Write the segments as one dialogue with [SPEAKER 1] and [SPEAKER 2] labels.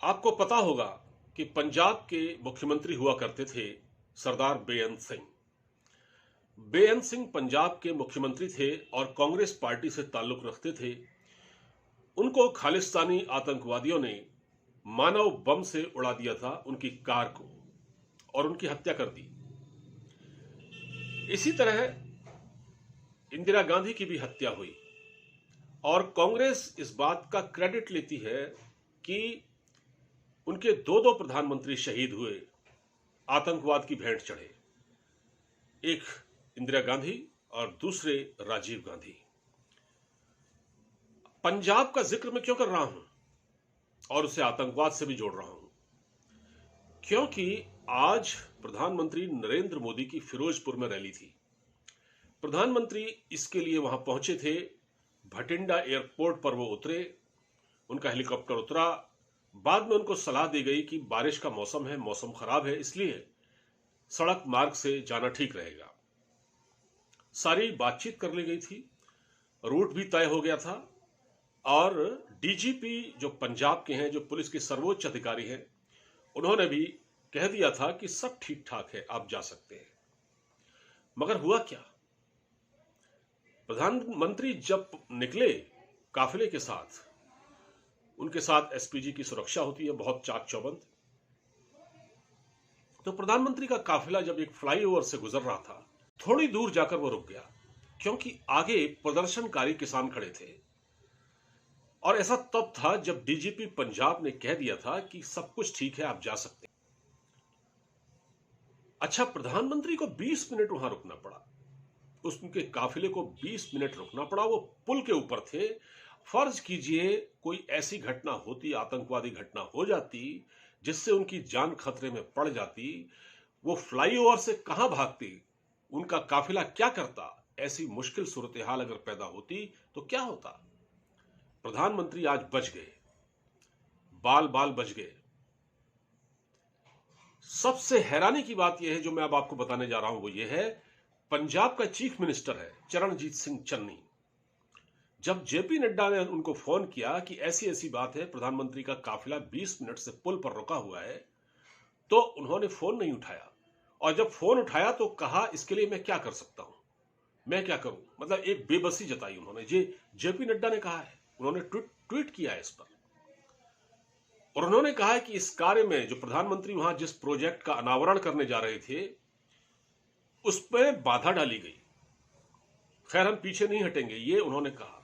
[SPEAKER 1] आपको पता होगा कि पंजाब के मुख्यमंत्री हुआ करते थे सरदार बेअंत सिंह। बेअंत सिंह पंजाब के मुख्यमंत्री थे और कांग्रेस पार्टी से ताल्लुक रखते थे। उनको खालिस्तानी आतंकवादियों ने मानव बम से उड़ा दिया था, उनकी कार को, और उनकी हत्या कर दी। इसी तरह इंदिरा गांधी की भी हत्या हुई और कांग्रेस इस बात का क्रेडिट लेती है कि उनके दो दो प्रधानमंत्री शहीद हुए, आतंकवाद की भेंट चढ़े, एक इंदिरा गांधी और दूसरे राजीव गांधी। पंजाब का जिक्र मैं क्यों कर रहा हूं और उसे आतंकवाद से भी जोड़ रहा हूं? क्योंकि आज प्रधानमंत्री नरेंद्र मोदी की फिरोजपुर में रैली थी। प्रधानमंत्री इसके लिए वहां पहुंचे थे। भटिंडा एयरपोर्ट पर वो उतरे, उनका हेलीकॉप्टर उतरा। बाद में उनको सलाह दी गई कि बारिश का मौसम है, मौसम खराब है, इसलिए सड़क मार्ग से जाना ठीक रहेगा। सारी बातचीत कर ली गई थी, रूट भी तय हो गया था और डीजीपी जो पंजाब के हैं, जो पुलिस के सर्वोच्च अधिकारी हैं, उन्होंने भी कह दिया था कि सब ठीक ठाक है, आप जा सकते हैं। मगर हुआ क्या? प्रधानमंत्री जब निकले काफिले के साथ, उनके साथ एसपीजी की सुरक्षा होती है बहुत चाक चौबंद। तो प्रधानमंत्री का काफिला जब एक फ्लाईओवर से गुजर रहा था, थोड़ी दूर जाकर वो रुक गया क्योंकि आगे प्रदर्शनकारी किसान खड़े थे। और ऐसा तब था जब डीजीपी पंजाब ने कह दिया था कि सब कुछ ठीक है, आप जा सकते हैं। अच्छा, प्रधानमंत्री को 20 मिनट वहां रुकना पड़ा, उनके काफिले को 20 मिनट रुकना पड़ा। वो पुल के ऊपर थे। फर्ज कीजिए कोई ऐसी घटना होती, आतंकवादी घटना हो जाती जिससे उनकी जान खतरे में पड़ जाती, वो फ्लाईओवर से कहां भागती, उनका काफिला क्या करता? ऐसी मुश्किल सूरत हाल अगर पैदा होती तो क्या होता? प्रधानमंत्री आज बच गए, बाल बाल बच गए। सबसे हैरानी की बात यह है जो मैं अब आपको बताने जा रहा हूं, वो ये है, पंजाब का चीफ मिनिस्टर है चरणजीत सिंह चन्नी। जब जेपी नड्डा ने उनको फोन किया कि ऐसी ऐसी बात है, प्रधानमंत्री का काफिला 20 मिनट से पुल पर रुका हुआ है, तो उन्होंने फोन नहीं उठाया। और जब फोन उठाया तो कहा, इसके लिए मैं क्या कर सकता हूं, मैं क्या करूं? मतलब एक बेबसी जताई उन्होंने। जेपी नड्डा ने कहा है, उन्होंने ट्वीट किया है इस पर, और उन्होंने कहा है कि इस कार्य में जो प्रधानमंत्री वहां जिस प्रोजेक्ट का अनावरण करने जा रहे थे, उसमें बाधा डाली गई। खैर, हम पीछे नहीं हटेंगे, ये उन्होंने कहा।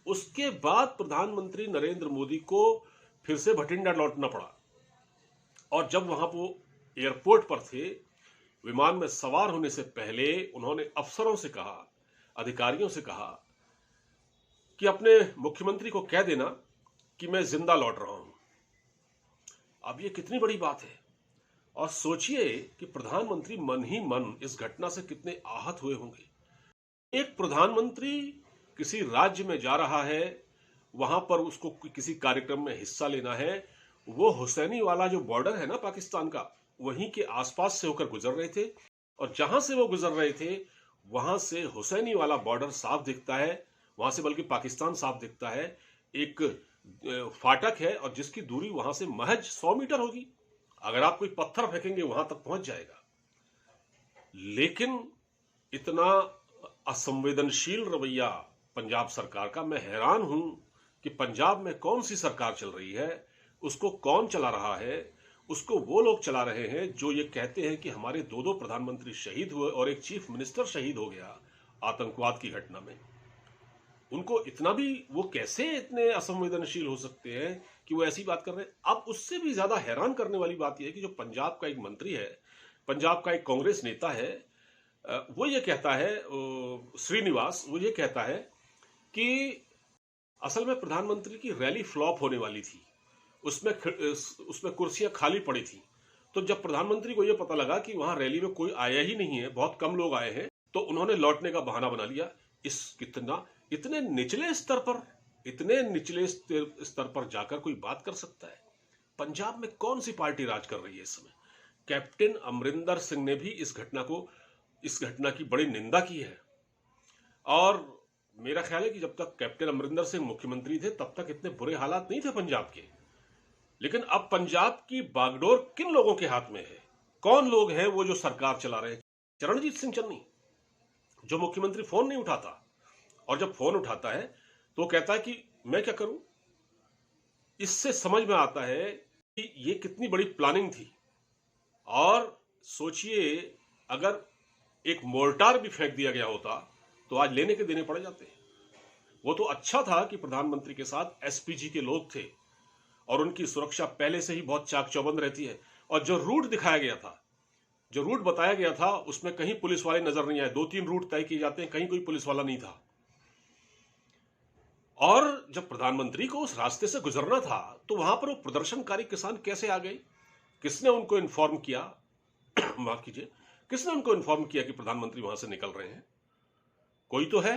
[SPEAKER 1] उसके बाद प्रधानमंत्री नरेंद्र मोदी को फिर से भटिंडा लौटना पड़ा। और जब वहां वो एयरपोर्ट पर थे, विमान में सवार होने से पहले उन्होंने अफसरों से कहा, अधिकारियों से कहा कि अपने मुख्यमंत्री को कह देना कि मैं जिंदा लौट रहा हूं। अब ये कितनी बड़ी बात है। और सोचिए कि प्रधानमंत्री मन ही मन इस घटना से कितने आहत हुए होंगे। एक प्रधानमंत्री किसी राज्य में जा रहा है, वहां पर उसको किसी कार्यक्रम में हिस्सा लेना है, वो हुसैनी वाला जो बॉर्डर है ना पाकिस्तान का, वहीं के आसपास से होकर गुजर रहे थे। और जहां से वो गुजर रहे थे वहां से हुसैनी वाला बॉर्डर साफ दिखता है, वहां से बल्कि पाकिस्तान साफ दिखता है। एक फाटक है और जिसकी दूरी वहां से महज 100 मीटर होगी। अगर आप कोई पत्थर फेंकेंगे वहां तक पहुंच जाएगा। लेकिन इतना असंवेदनशील रवैया पंजाब सरकार का, मैं हैरान हूं कि पंजाब में कौन सी सरकार चल रही है, उसको कौन चला रहा है? उसको वो लोग चला रहे हैं जो ये कहते हैं कि हमारे दो दो प्रधानमंत्री शहीद हुए और एक चीफ मिनिस्टर शहीद हो गया आतंकवाद की घटना में। उनको इतना भी, वो कैसे इतने असंवेदनशील हो सकते हैं कि वो ऐसी बात कर रहे हैं? अब उससे भी ज्यादा हैरान करने वाली बात यह है कि जो पंजाब का एक मंत्री है, पंजाब का एक कांग्रेस नेता है, वो ये कहता है, श्रीनिवास, वो ये कहता है कि असल में प्रधानमंत्री की रैली फ्लॉप होने वाली थी, उसमें कुर्सियां खाली पड़ी थी। तो जब प्रधानमंत्री को यह पता लगा कि वहां रैली में कोई आया ही नहीं है, बहुत कम लोग आए हैं, तो उन्होंने लौटने का बहाना बना लिया। इतने निचले स्तर पर जाकर कोई बात कर सकता है? पंजाब में कौन सी पार्टी राज कर रही है इस समय? कैप्टन अमरिंदर सिंह ने भी इस घटना की बड़ी निंदा की है। और मेरा ख्याल है कि जब तक कैप्टन अमरिंदर सिंह मुख्यमंत्री थे तब तक इतने बुरे हालात नहीं थे पंजाब के। लेकिन अब पंजाब की बागडोर किन लोगों के हाथ में है? कौन लोग हैं वो जो सरकार चला रहे हैं? चरणजीत सिंह चन्नी, जो मुख्यमंत्री फोन नहीं उठाता, और जब फोन उठाता है तो कहता है कि मैं क्या करूं। इससे समझ में आता है कि ये कितनी बड़ी प्लानिंग थी। और सोचिए, अगर एक मोर्टार भी फेंक दिया गया होता तो आज लेने के देने पड़ जाते। वो तो अच्छा था कि प्रधानमंत्री के साथ एसपीजी के लोग थे और उनकी सुरक्षा पहले से ही बहुत चाक चौबंद रहती है। और जो रूट दिखाया गया था, जो रूट बताया गया था, उसमें कहीं पुलिस वाले नजर नहीं आए। 2-3 रूट तय किए जाते हैं, कहीं कोई पुलिस वाला नहीं था। और जब प्रधानमंत्री को उस रास्ते से गुजरना था तो वहां पर वो प्रदर्शनकारी किसान कैसे आ गए? किसने उनको इन्फॉर्म किया? माफ कीजिए, किसने उनको इन्फॉर्म किया कि प्रधानमंत्री वहां से निकल रहे हैं? कोई तो है।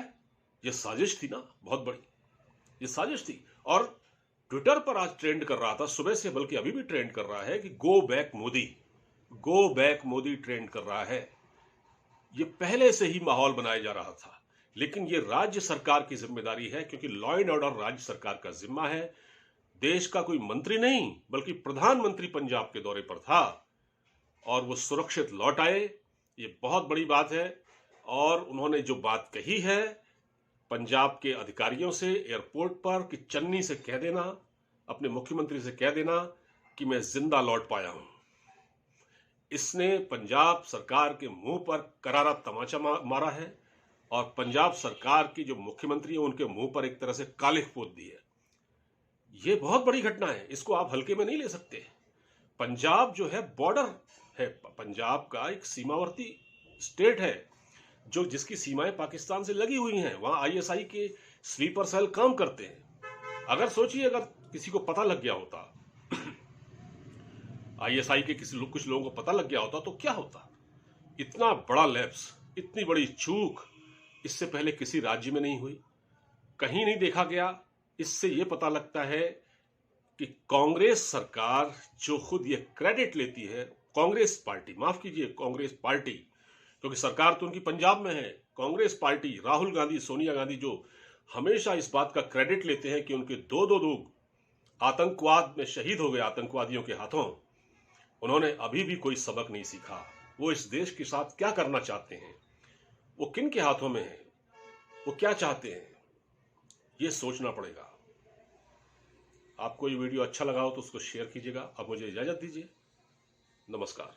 [SPEAKER 1] ये साजिश थी ना, बहुत बड़ी ये साजिश थी। और ट्विटर पर आज ट्रेंड कर रहा था सुबह से, बल्कि अभी भी ट्रेंड कर रहा है कि go back Modi, go back Modi trend कर रहा है। ये पहले से ही माहौल बनाया जा रहा था, लेकिन ये राज्य सरकार की जिम्मेदारी है, क्योंकि लॉ एंड ऑर्डर राज्य सरकार का जिम्मा है। देश का कोई मंत्री नहीं, बल्कि प्रधानमंत्री पंजाब के दौरे पर था और वो सुरक्षित लौट आए। ये बहुत बड़ी बात है। और उन्होंने जो बात कही है पंजाब के अधिकारियों से एयरपोर्ट पर कि चन्नी से कह देना, अपने मुख्यमंत्री से कह देना कि मैं जिंदा लौट पाया हूं, इसने पंजाब सरकार के मुंह पर करारा तमाचा मारा है। और पंजाब सरकार की जो मुख्यमंत्री है उनके मुंह पर एक तरह से कालिख पोत दी है। ये बहुत बड़ी घटना है, इसको आप हल्के में नहीं ले सकते। पंजाब जो है बॉर्डर है, पंजाब का एक सीमावर्ती स्टेट है, जो जिसकी सीमाएं पाकिस्तान से लगी हुई हैं। वहां आईएसआई के स्लीपर सेल काम करते हैं। अगर सोचिए, अगर किसी को पता लग गया होता, आईएसआई के कुछ लोगों को पता लग गया होता तो क्या होता? इतना बड़ा लैप्स, इतनी बड़ी चूक इससे पहले किसी राज्य में नहीं हुई, कहीं नहीं देखा गया। इससे यह पता लगता है कि कांग्रेस सरकार जो खुद ये क्रेडिट लेती है, कांग्रेस पार्टी, माफ कीजिए कांग्रेस पार्टी, क्योंकि सरकार तो उनकी पंजाब में है। कांग्रेस पार्टी, राहुल गांधी, सोनिया गांधी, जो हमेशा इस बात का क्रेडिट लेते हैं कि उनके दो लोग आतंकवाद में शहीद हो गए आतंकवादियों के हाथों, उन्होंने अभी भी कोई सबक नहीं सीखा। वो इस देश के साथ क्या करना चाहते हैं, वो किन के हाथों में है, वो क्या चाहते हैं, ये सोचना पड़ेगा। आपको ये वीडियो अच्छा लगा हो तो उसको शेयर कीजिएगा। अब मुझे इजाजत दीजिए। नमस्कार।